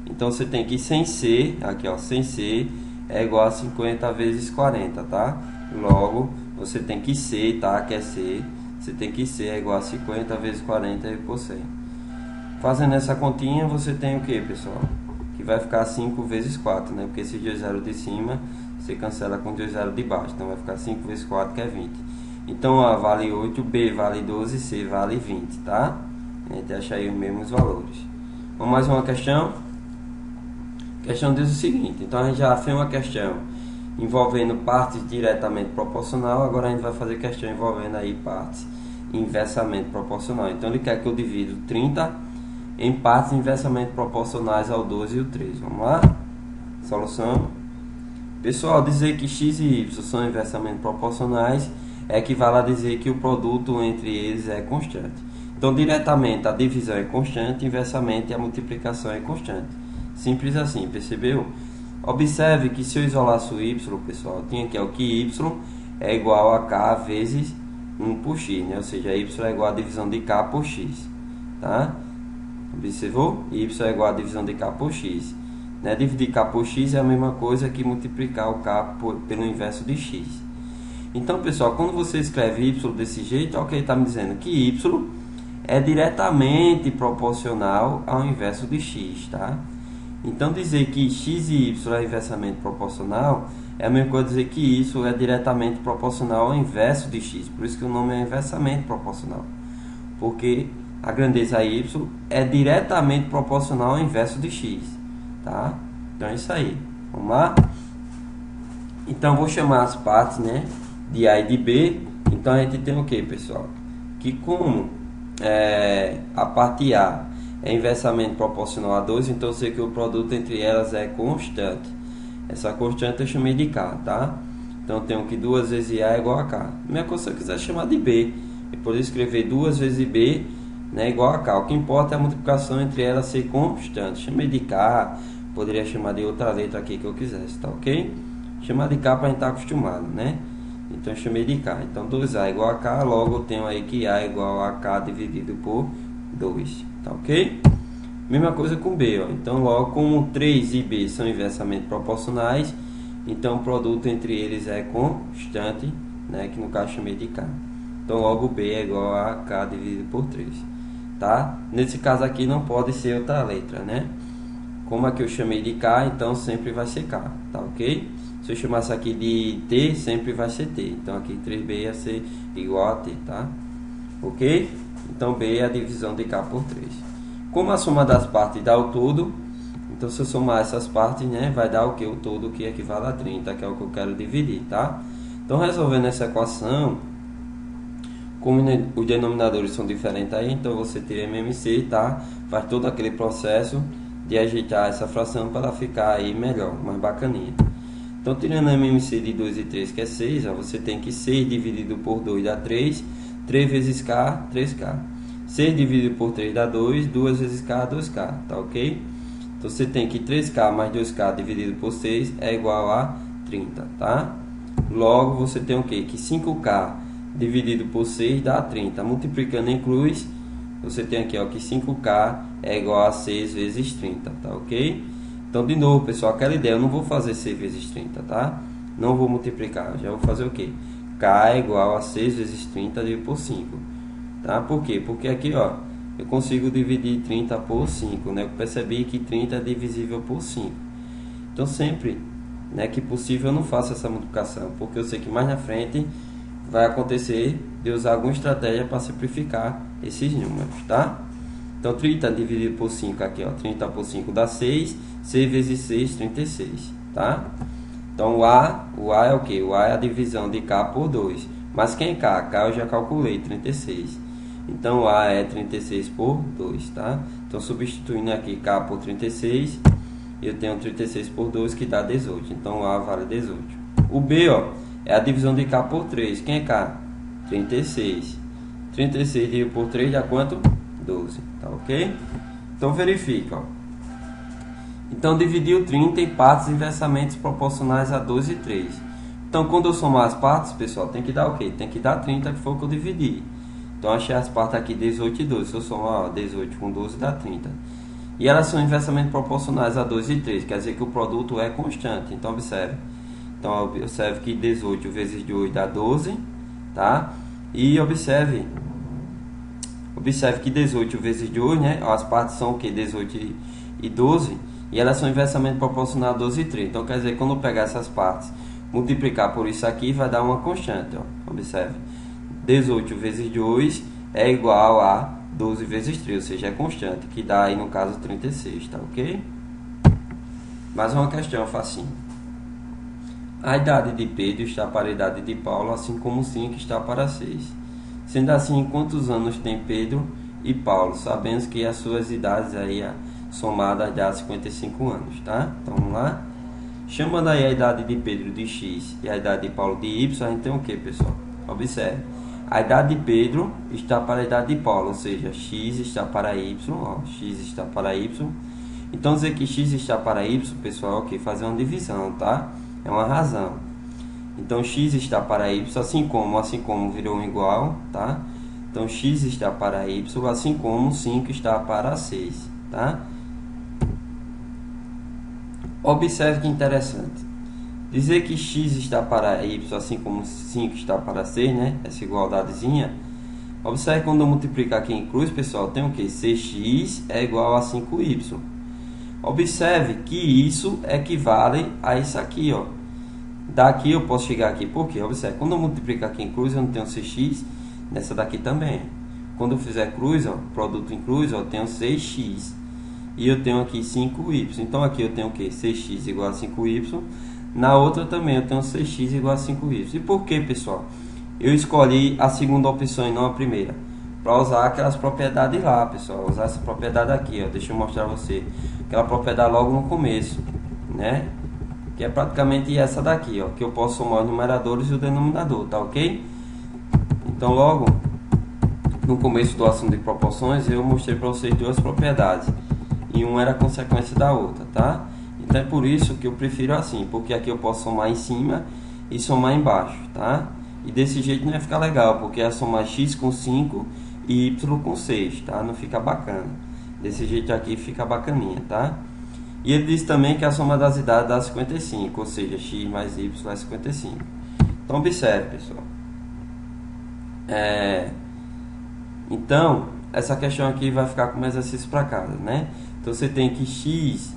Então você tem que sem C, aqui ó, sem C é igual a 50 vezes 40, tá? Logo, você tem que C, tá? Que é C. Você tem que C é igual a 50 vezes 40 por 100. Fazendo essa continha, você tem o que, pessoal? Que vai ficar 5 vezes 4, né? Porque esses dois zeros de cima, você cancela com dois zeros de baixo. Então vai ficar 5 vezes 4, que é 20. Então A vale 8, B vale 12, C vale 20, tá? A gente acha aí os mesmos valores. Vamos mais uma questão? A questão diz o seguinte. Então a gente já fez uma questão envolvendo partes diretamente proporcional. Agora a gente vai fazer questão envolvendo aí partes inversamente proporcional. Então ele quer que eu divido 30 em partes inversamente proporcionais ao 12 e o 3. Vamos lá? Solução. Pessoal, dizer que x e y são inversamente proporcionais equivale a dizer que o produto entre eles é constante. Então diretamente a divisão é constante, inversamente a multiplicação é constante. Simples assim, percebeu? Observe que se eu isolasse o y, pessoal, tinha que é o que y é igual a k vezes 1 por x, né? Ou seja, y é igual a divisão de k por x, tá? Observou? Y é igual a divisão de k por x, né? Dividir k por x é a mesma coisa que multiplicar o k pelo inverso de x. Então, pessoal, quando você escreve y desse jeito, é o que ele está me dizendo, que y é diretamente proporcional ao inverso de x, tá? Então dizer que x e y é inversamente proporcional é a mesma coisa dizer que isso é diretamente proporcional ao inverso de x. Por isso que o nome é inversamente proporcional. Porque a grandeza y é diretamente proporcional ao inverso de x, tá? Então é isso aí. Vamos lá? Então vou chamar as partes, né, de A e de B. Então a gente tem o que, pessoal? Que como a parte A é inversamente proporcional a 2, então eu sei que o produto entre elas é constante. Essa constante eu chamei de K, tá? Então eu tenho que 2 vezes A é igual a K. Minha coisa, se eu quiser chamar de B, eu poderia escrever 2 vezes B, né, igual a K. O que importa é a multiplicação entre elas ser constante. Chamei de K, poderia chamar de outra letra aqui que eu quisesse, tá ok? Chamar de K para a gente estar acostumado, né? Então eu chamei de K. Então 2A é igual a K, logo eu tenho aí que A é igual a K dividido por 2, tá ok? Mesma coisa com B, ó. Então logo como 3 e B são inversamente proporcionais, então o produto entre eles é constante, né? Que no caso chamei de K. Então logo B é igual a K dividido por 3, tá? Nesse caso aqui não pode ser outra letra, né? Como aqui eu chamei de K, então sempre vai ser K, tá ok? Se eu chamasse aqui de T, sempre vai ser T. Então aqui 3B ia ser igual a T, tá? Ok? Então B é a divisão de K por 3. Como a soma das partes dá o todo, então se eu somar essas partes, né, vai dar o que? O todo que equivale a 30, que é o que eu quero dividir, tá? Então resolvendo essa equação, como os denominadores são diferentes aí, então você tira MMC, tá? Faz todo aquele processo de ajeitar essa fração para ela ficar aí melhor, mais bacaninha. Então, tirando a MMC de 2 e 3, que é 6, ó, você tem que 6 dividido por 2 dá 3, 3 vezes K, 3K. 6 dividido por 3 dá 2, 2 vezes K, 2K, tá ok? Então, você tem que 3K mais 2K dividido por 6 é igual a 30, tá? Logo, você tem o quê? Que 5K dividido por 6 dá 30. Multiplicando em cruz, você tem aqui, ó, que 5K é igual a 6 vezes 30, tá ok? Então, de novo, pessoal, aquela ideia, eu não vou fazer 6 vezes 30, tá? Não vou multiplicar, já vou fazer o quê? K é igual a 6 vezes 30 dividido por 5, tá? Por quê? Porque aqui, ó, eu consigo dividir 30 por 5, né? Eu percebi que 30 é divisível por 5. Então, sempre, né, que possível, eu não faço essa multiplicação, porque eu sei que mais na frente vai acontecer de usar alguma estratégia para simplificar esses números, tá? Então, 30 dividido por 5 aqui, ó, 30 por 5 dá 6, 6 vezes 6, 36, tá? Então, o A é o que? O A é a divisão de K por 2. Mas quem é K? K eu já calculei, 36. Então, o A é 36 por 2, tá? Então, substituindo aqui K por 36, eu tenho 36 por 2, que dá 18. Então, o A vale 18. O B, ó, é a divisão de K por 3. Quem é K? 36. 36 dividido por 3 dá quanto? 12, tá ok? Então verifica, ó. Então dividiu 30 em partes inversamente proporcionais a 2 e 3. Então quando eu somar as partes, pessoal, tem que dar o quê? Tem que dar 30, que foi o que eu dividi. Então achei as partes aqui 18 e 12. Se eu somar, ó, 18 com 12 dá 30. E elas são inversamente proporcionais a 2 e 3, quer dizer que o produto é constante. Então observe. Então observe que 18 vezes 2 dá 12, tá? E observe que 18 vezes 2, né? As partes são o que? 18 e 12. E elas são inversamente proporcionais a 12 e 3. Então, quer dizer, quando eu pegar essas partes, multiplicar por isso aqui, vai dar uma constante, ó. Observe. 18 vezes 2 é igual a 12 vezes 3, ou seja, é constante, que dá aí, no caso, 36, tá ok? Mais uma questão facinho. A idade de Pedro está para a idade de Paulo, assim como 5 está para 6. Sendo assim, quantos anos tem Pedro e Paulo? Sabemos que as suas idades aí somadas dá 55 anos, tá? Então vamos lá. Chamando aí a idade de Pedro de X e a idade de Paulo de Y, a gente tem o que, pessoal? Observe. A idade de Pedro está para a idade de Paulo, ou seja, X está para Y, ó, X está para Y. Então dizer que X está para Y, pessoal, ok, fazer uma divisão, tá? É uma razão. Então, x está para y, assim como virou um igual, tá? Então, x está para y, assim como 5 está para 6, tá? Observe que interessante. Dizer que x está para y, assim como 5 está para 6, né? Essa igualdadezinha. Observe quando eu multiplicar aqui em cruz, pessoal, tem o que? 6x é igual a 5y. Observe que isso equivale a isso aqui, ó. Daqui eu posso chegar aqui, por quê? Observe, quando eu multiplicar aqui em cruz, eu não tenho 6x, nessa daqui também. Quando eu fizer cruz, ó, produto em cruz, ó, eu tenho 6x. E eu tenho aqui 5y. Então aqui eu tenho o quê? 6x igual a 5y. Na outra também eu tenho 6x igual a 5y. E por que, pessoal? Eu escolhi a segunda opção e não a primeira. Para usar aquelas propriedades lá, pessoal. Usar essa propriedade aqui, ó. Deixa eu mostrar a você. Aquela propriedade logo no começo, né? Que é praticamente essa daqui, ó, que eu posso somar os numeradores e o denominador, tá ok? Então, logo no começo do assunto de proporções, eu mostrei para vocês duas propriedades, e uma era consequência da outra, tá? Então é por isso que eu prefiro assim, porque aqui eu posso somar em cima e somar embaixo, tá? E desse jeito não ia ficar legal, porque é somar x com 5 e y com 6, tá? Não fica bacana. Desse jeito aqui fica bacaninha, tá? E ele diz também que a soma das idades dá 55, ou seja, x mais y é 55. Então, observe, pessoal. Então, essa questão aqui vai ficar como exercício para casa, né? Então, você tem que x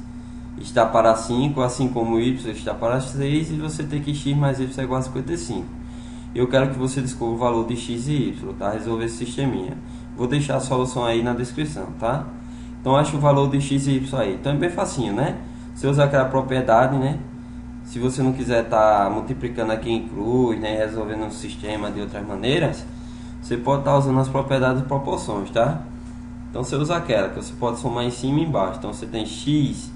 está para 5, assim como y está para 6, e você tem que x mais y é igual a 55. Eu quero que você descubra o valor de x e y, tá? Resolver esse sisteminha. Vou deixar a solução aí na descrição, tá? Então, acho o valor de x e y aí. Então, é bem facinho, né? Você usa aquela propriedade, né? Se você não quiser estar multiplicando aqui em cruz, né? Resolvendo um sistema de outras maneiras, você pode estar usando as propriedades de proporções, tá? Então você usa aquela que você pode somar em cima e embaixo. Então você tem x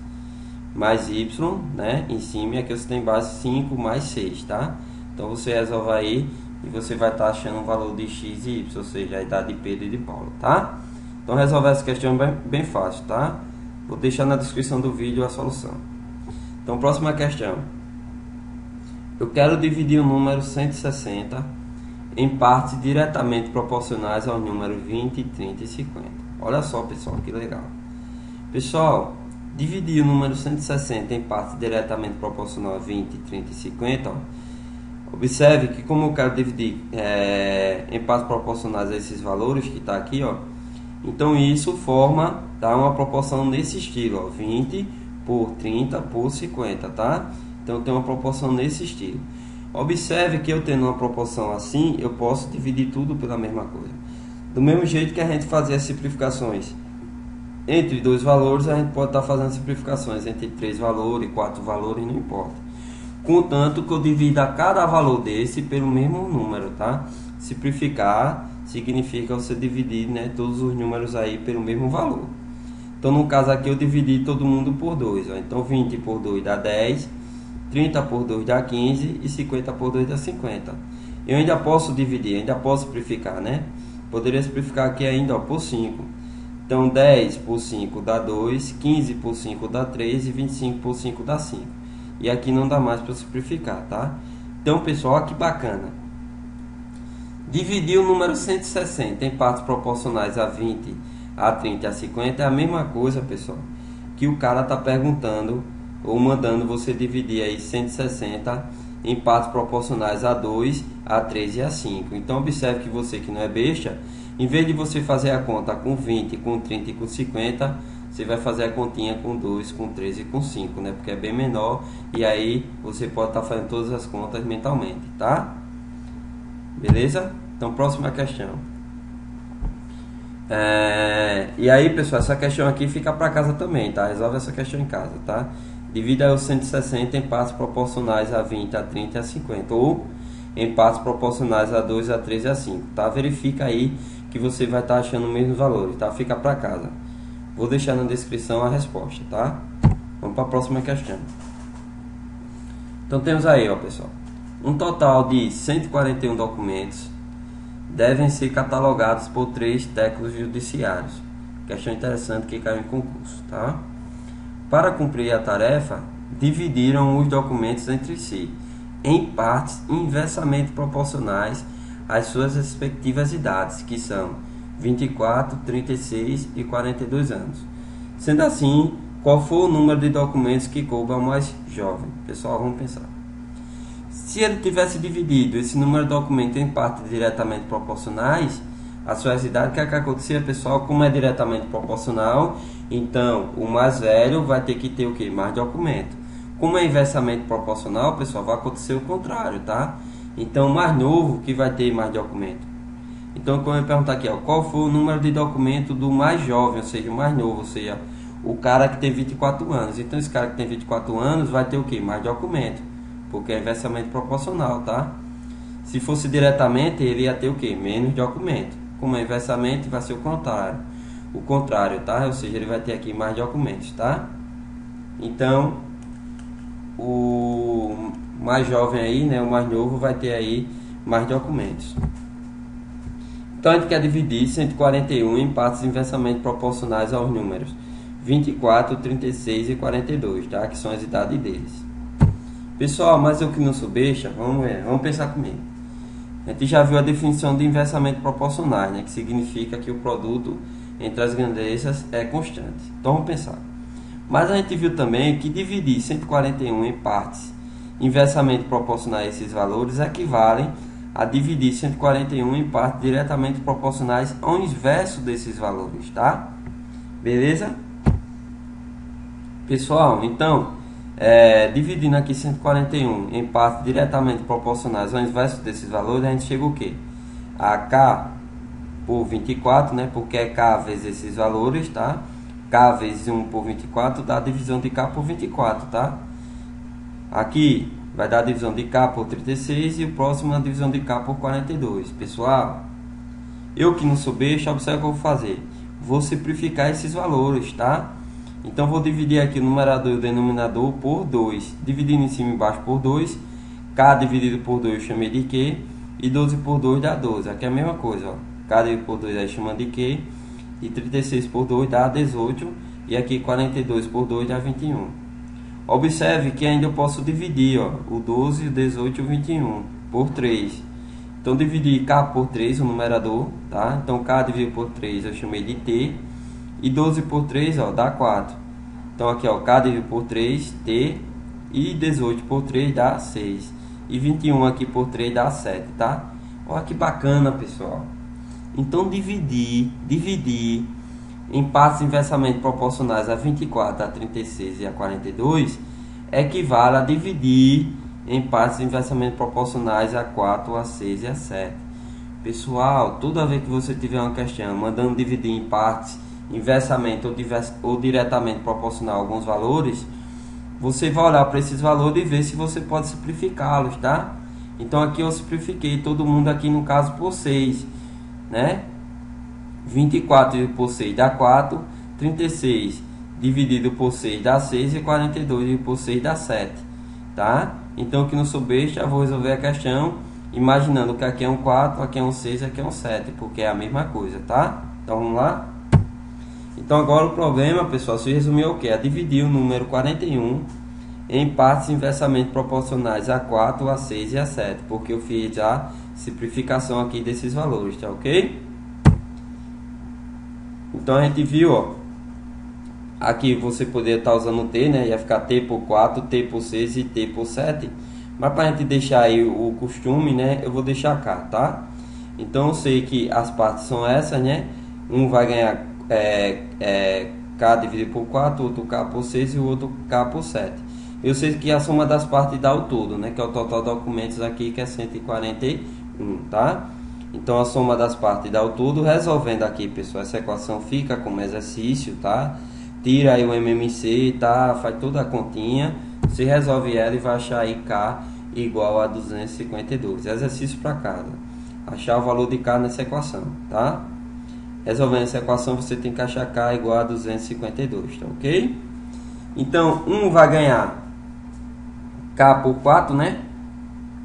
mais y, né, em cima, e aqui você tem embaixo 5 mais 6, tá? Então você resolve aí e você vai estar achando o valor de x e y, ou seja, a idade de Pedro e de Paulo, tá? Então resolver essa questão é bem fácil, tá? Vou deixar na descrição do vídeo a solução. Então, próxima questão. Eu quero dividir o número 160 em partes diretamente proporcionais ao número 20, 30 e 50. Olha só, pessoal, que legal. Pessoal, dividir o número 160 em partes diretamente proporcional a 20, 30 e 50, ó. Observe que como eu quero dividir em partes proporcionais a esses valores que está aqui, ó, então isso forma, tá, uma proporção nesse estilo, ó, 20 por 30 por 50, tá? Então tem uma proporção nesse estilo. Observe que eu tendo uma proporção assim, eu posso dividir tudo pela mesma coisa. Do mesmo jeito que a gente fazia simplificações entre dois valores, a gente pode estar fazendo simplificações entre 3 valores, 4 valores, não importa. Contanto que eu divida cada valor desse pelo mesmo número, tá? Simplificar significa você dividir, né, todos os números aí pelo mesmo valor. Então no caso aqui eu dividi todo mundo por 2, ó. Então 20 por 2 dá 10, 30 por 2 dá 15 e 50 por 2 dá 50. Eu ainda posso dividir, ainda posso simplificar, né? Poderia simplificar aqui ainda, ó, por 5. Então 10 por 5 dá 2, 15 por 5 dá 3 e 25 por 5 dá 5. E aqui não dá mais para simplificar, tá? Então, pessoal, olha que bacana. Dividir o número 160 em partes proporcionais a 20, a 30 e a 50 é a mesma coisa, pessoal, que o cara tá perguntando ou mandando você dividir aí 160 em partes proporcionais a 2, a 3 e a 5. Então, observe que você que não é besta, em vez de você fazer a conta com 20, com 30 e com 50, você vai fazer a continha com 2, com 3 e com 5, né? Porque é bem menor e aí você pode estar fazendo todas as contas mentalmente, tá? Beleza? Então, próxima questão. E aí, pessoal, essa questão aqui fica para casa também, tá? Resolve essa questão em casa, tá? Divida os 160 em partes proporcionais a 20, a 30 e a 50. Ou em partes proporcionais a 2, a 3 e a 5, tá? Verifica aí que você vai estar achando o mesmo valor, tá? Fica para casa. Vou deixar na descrição a resposta, tá? Vamos para a próxima questão. Então temos aí, ó, pessoal, um total de 141 documentos devem ser catalogados por 3 técnicos judiciários. Questão interessante que caiu em concurso, tá? Para cumprir a tarefa, dividiram os documentos entre si em partes inversamente proporcionais às suas respectivas idades, que são 24, 36 e 42 anos. Sendo assim, qual foi o número de documentos que coube ao mais jovem? Pessoal, vamos pensar. Se ele tivesse dividido esse número de documentos em partes diretamente proporcionais às suas idades, o que acontecia, pessoal? Como é diretamente proporcional, então o mais velho vai ter que ter o que? Mais documento. Como é inversamente proporcional, pessoal, vai acontecer o contrário, tá? Então o mais novo que vai ter mais documento. Então, quando eu perguntar aqui, ó, qual foi o número de documento do mais jovem, ou seja, o mais novo, ou seja, o cara que tem 24 anos. Então, esse cara que tem 24 anos vai ter o que? Mais documento, porque é inversamente proporcional, tá? Se fosse diretamente, ele ia ter o que? Menos documento. Como é inversamente, vai ser o contrário. O contrário, tá? Ou seja, ele vai ter aqui mais documentos, tá? Então, o mais jovem aí, né, o mais novo, vai ter aí mais documentos. Então a gente quer dividir 141 em partes inversamente proporcionais aos números 24, 36 e 42, tá? Que são as idades deles. Pessoal, mas eu que não sou besta, vamos pensar comigo. A gente já viu a definição de inversamente proporcionais, né? Que significa que o produto entre as grandezas é constante. Então vamos pensar. Mas a gente viu também que dividir 141 em partes inversamente proporcionais a esses valores equivalem a dividir 141 em partes diretamente proporcionais ao inverso desses valores, tá? Beleza? Pessoal, então, dividindo aqui 141 em partes diretamente proporcionais ao inverso desses valores, a gente chega o quê? A K por 24, né? Porque é K vezes esses valores, tá? K vezes 1 por 24 dá a divisão de K por 24, tá? Aqui vai dar a divisão de K por 36 e o próximo a divisão de K por 42. Pessoal, eu que não sou besta, observe o que eu vou fazer. vou simplificar esses valores, tá? Então vou dividir aqui o numerador e o denominador por 2, dividindo em cima e embaixo por 2, k dividido por 2 eu chamei de q, e 12 por 2 dá 12, aqui é a mesma coisa, ó. K dividido por 2 aí chamando de q, e 36 por 2 dá 18, e aqui 42 por 2 dá 21. Observe que ainda eu posso dividir, ó, o 12, o 18 e o 21 por 3. Então dividir k por 3, o numerador, tá? Então k dividido por 3 eu chamei de t, e 12 por 3, ó, dá 4. Então aqui, ó, k dividido por 3, t, e 18 por 3 dá 6. E 21 aqui por 3 dá 7, tá? Olha que bacana, pessoal. Então dividir em partes inversamente proporcionais a 24, a 36 e a 42 equivale a dividir em partes inversamente proporcionais a 4, a 6 e a 7. Pessoal, toda vez que você tiver uma questão mandando dividir em partes inversamente ou diretamente proporcional a alguns valores, você vai olhar para esses valores e ver se você pode simplificá-los, tá? Então aqui eu simplifiquei todo mundo aqui no caso por 6, né? 24 dividido por 6 dá 4, 36 dividido por 6 dá 6 e 42 dividido por 6 dá 7, tá? Então aqui no subbesta eu vou resolver a questão imaginando que aqui é um 4, aqui é um 6, aqui é um 7, porque é a mesma coisa, tá? Então vamos lá? Então agora o problema, pessoal, se resumir o que? É dividir o número 41 em partes inversamente proporcionais a 4, a 6 e a 7, porque eu fiz a simplificação aqui desses valores, tá ok? Então a gente viu, ó, aqui você poderia estar usando o t, né? Ia ficar t por 4, t por 6 e t por 7. Mas para a gente deixar aí o costume, né? Eu vou deixar cá, tá? Então eu sei que as partes são essas, né? Um vai ganhar k dividido por 4, outro k por 6 e o outro k por 7. Eu sei que a soma das partes dá o todo, né? Que é o total de documentos aqui, que é 141, tá? Então a soma das partes dá o todo. Resolvendo aqui, pessoal, essa equação fica como exercício, tá? Tira aí o MMC, tá? Faz toda a continha. Você resolve ela e vai achar aí k igual a 252. Exercício para casa. Achar o valor de k nessa equação, tá? Resolvendo essa equação, você tem que achar k igual a 252, tá ok? Então, um vai ganhar k por 4, né?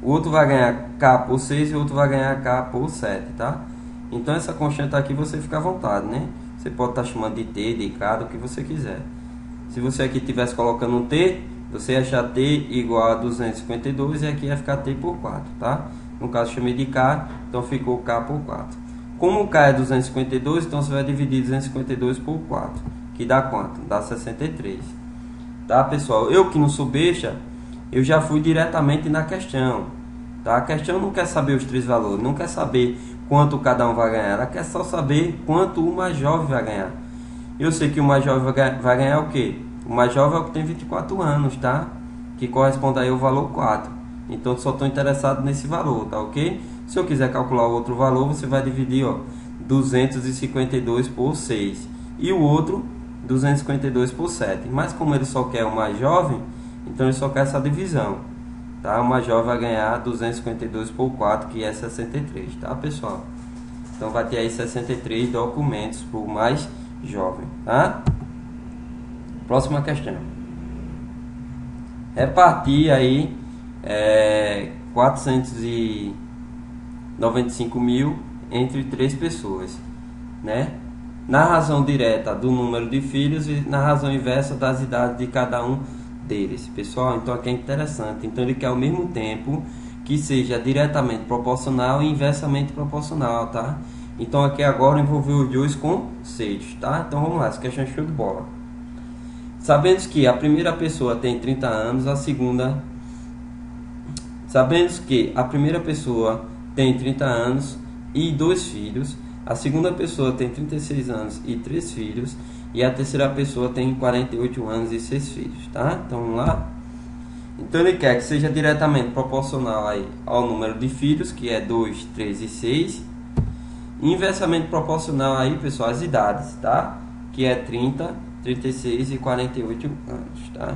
O outro vai ganhar k por 6 e o outro vai ganhar k por 7, tá? Então, essa constante aqui você fica à vontade, né? Você pode estar chamando de t, de k, do que você quiser. Se você aqui estivesse colocando um t, você ia achar t igual a 252 e aqui ia ficar t por 4, tá? No caso, chamei de k, então ficou k por 4. Como o k é 252, então você vai dividir 252 por 4, que dá quanto? Dá 63. Tá, pessoal? Eu que não sou besta, eu já fui diretamente na questão, tá? A questão não quer saber os três valores, não quer saber quanto cada um vai ganhar, ela quer só saber quanto o mais jovem vai ganhar. Eu sei que o mais jovem vai ganhar o quê? O mais jovem é o que tem 24 anos, tá? Que corresponde aí ao valor 4. Então só estou interessado nesse valor, tá ok? Se eu quiser calcular o outro valor, você vai dividir, ó, 252 por 6 e o outro 252 por 7. Mas como ele só quer o mais jovem, então ele só quer essa divisão, tá? O mais jovem vai ganhar 252 por 4, que é 63, tá, pessoal? Então vai ter aí 63 documentos para o mais jovem, tá? Próxima questão. Repartir aí 495 mil entre 3 pessoas, né? Na razão direta do número de filhos e na razão inversa das idades de cada um deles. Pessoal, então aqui é interessante. Então ele quer ao mesmo tempo que seja diretamente proporcional e inversamente proporcional, tá? Então aqui agora envolveu os dois conceitos, tá? Então vamos lá, essa questão é show de bola. Sabemos que a primeira pessoa tem 30 anos, Sabemos que a primeira pessoa tem 30 anos e 2 filhos, a segunda pessoa tem 36 anos e 3 filhos, e a terceira pessoa tem 48 anos e 6 filhos, tá? Então vamos lá? Então ele quer que seja diretamente proporcional aí ao número de filhos, que é 2, 3 e 6, e inversamente proporcional aí, pessoal, às idades, tá? Que é 30, 36 e 48 anos, tá?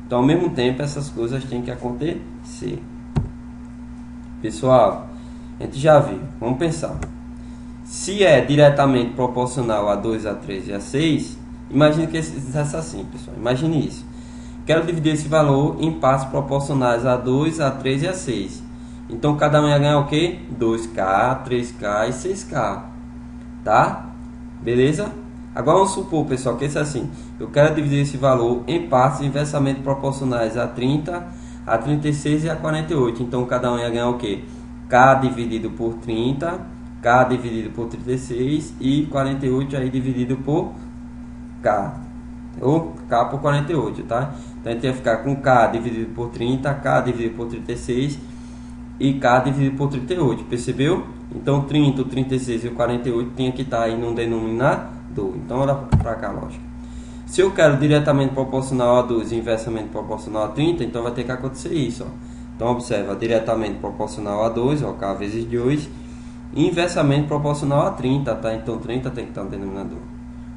Então ao mesmo tempo essas coisas têm que acontecer. Pessoal, a gente já viu, vamos pensar. Se é diretamente proporcional a 2, a 3 e a 6, imagine que esse assim, pessoal. Imagine isso. Quero dividir esse valor em partes proporcionais a 2, a 3 e a 6. Então, cada um ia ganhar o quê? 2K, 3K e 6K. Tá? Beleza? Agora vamos supor, pessoal, que esse é assim. Eu quero dividir esse valor em partes inversamente proporcionais a 30, a 36 e a 48. Então, cada um ia ganhar o quê? K dividido por 30, K dividido por 36 e 48 aí dividido por K. Ou K por 48, tá? Então, a gente ia ficar com K dividido por 30, K dividido por 36 e K dividido por 38. Percebeu? Então, 30, o 36 e o 48 tinha que estar aí num denominador. Então, olha para cá, lógico. Se eu quero diretamente proporcional a 2 e inversamente proporcional a 30, então vai ter que acontecer isso, ó. Então, observa, diretamente proporcional a 2, ó, K vezes 2, e inversamente proporcional a 30, tá? Então, 30 tem que estar no denominador.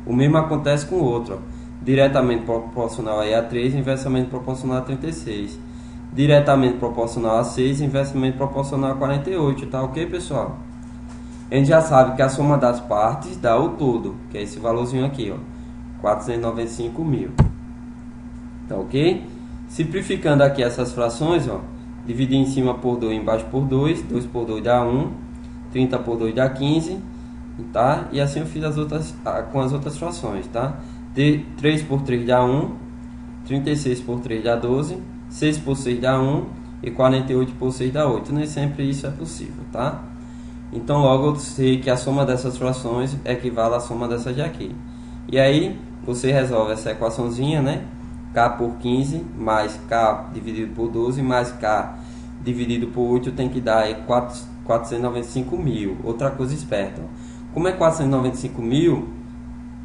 O mesmo acontece com o outro, ó. Diretamente proporcional aí a 3, inversamente proporcional a 36. Diretamente proporcional a 6, inversamente proporcional a 48, tá ok, pessoal? A gente já sabe que a soma das partes dá o todo, que é esse valorzinho aqui, ó, 495 mil. Tá ok? Simplificando aqui essas frações, ó, dividir em cima por 2, embaixo por 2, 2 por 2 dá 1, 30 por 2 dá 15, tá? E assim eu fiz com as outras frações, tá? 3 por 3 dá 1, 36 por 3 dá 12, 6 por 6 dá 1 e 48 por 6 dá 8. Nem sempre isso é possível, tá? Então logo eu sei que a soma dessas frações equivale à soma dessas de aqui. E aí você resolve essa equaçãozinha, né? K por 15 mais K dividido por 12 mais K dividido por 8 tem que dar 495 mil. Outra coisa esperta. Como é 495 mil,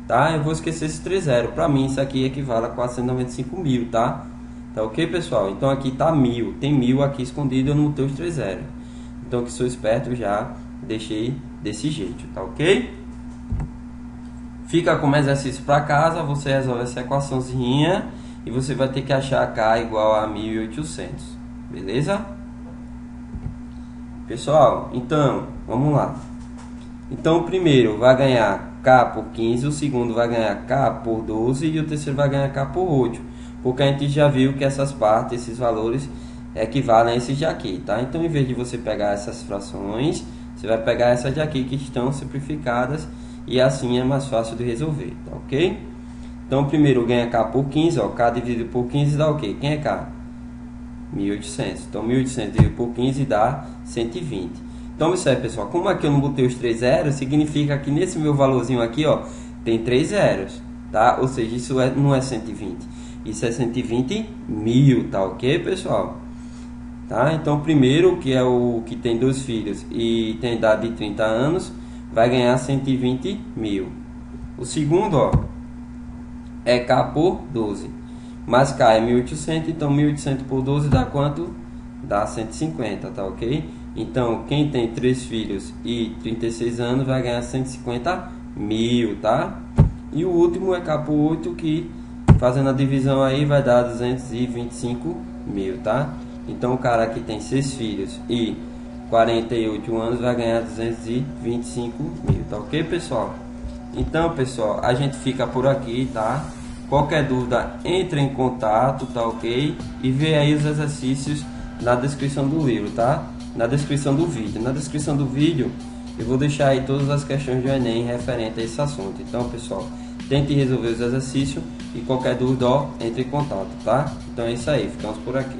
tá? Eu vou esquecer esse 3 zero. Para mim isso aqui equivale a 495 mil, tá? Tá ok, pessoal? Então aqui tá 1000. Tem 1000 aqui escondido, eu não botei os 3 zero. Então que sou esperto já deixei desse jeito, tá ok? Fica como exercício para casa, você resolve essa equaçãozinha e você vai ter que achar K igual a 1800, beleza? Pessoal, então, vamos lá. Então o primeiro vai ganhar K por 15, o segundo vai ganhar K por 12 e o terceiro vai ganhar K por 8, porque a gente já viu que essas partes, esses valores equivalem a esses de aqui, tá? Então em vez de você pegar essas frações, você vai pegar essas de aqui que estão simplificadas e assim é mais fácil de resolver, tá ok? Então primeiro ganha K por 15, ó, K dividido por 15 dá o quê? Quem é K? 1800. Então 1800 dividido por 15 dá 120. Então observe, pessoal, como aqui eu não botei os 3 zeros, significa que nesse meu valorzinho aqui, ó, tem 3 zeros, tá? Ou seja, isso não é 120, isso é 120 mil, tá ok, pessoal? Tá? Então primeiro, que é o que tem 2 filhos e tem idade de 30 anos, vai ganhar 120 mil. O segundo, ó, é K por 12. Mas K é 1800, então 1800 por 12 dá quanto? Dá 150, tá ok? Então quem tem 3 filhos e 36 anos vai ganhar 150 mil, tá? E o último é K por 8, que fazendo a divisão aí vai dar 225 mil, tá? Então o cara que tem 6 filhos e 48 anos vai ganhar 225 mil, tá ok, pessoal? Então, pessoal, a gente fica por aqui, tá? Qualquer dúvida, entre em contato, tá ok? E vê aí os exercícios na descrição do livro, tá? Na descrição do vídeo. Na descrição do vídeo eu vou deixar aí todas as questões do Enem referente a esse assunto. Então, pessoal, tente resolver os exercícios e qualquer dúvida, ó, entre em contato, tá? Então é isso aí, ficamos por aqui.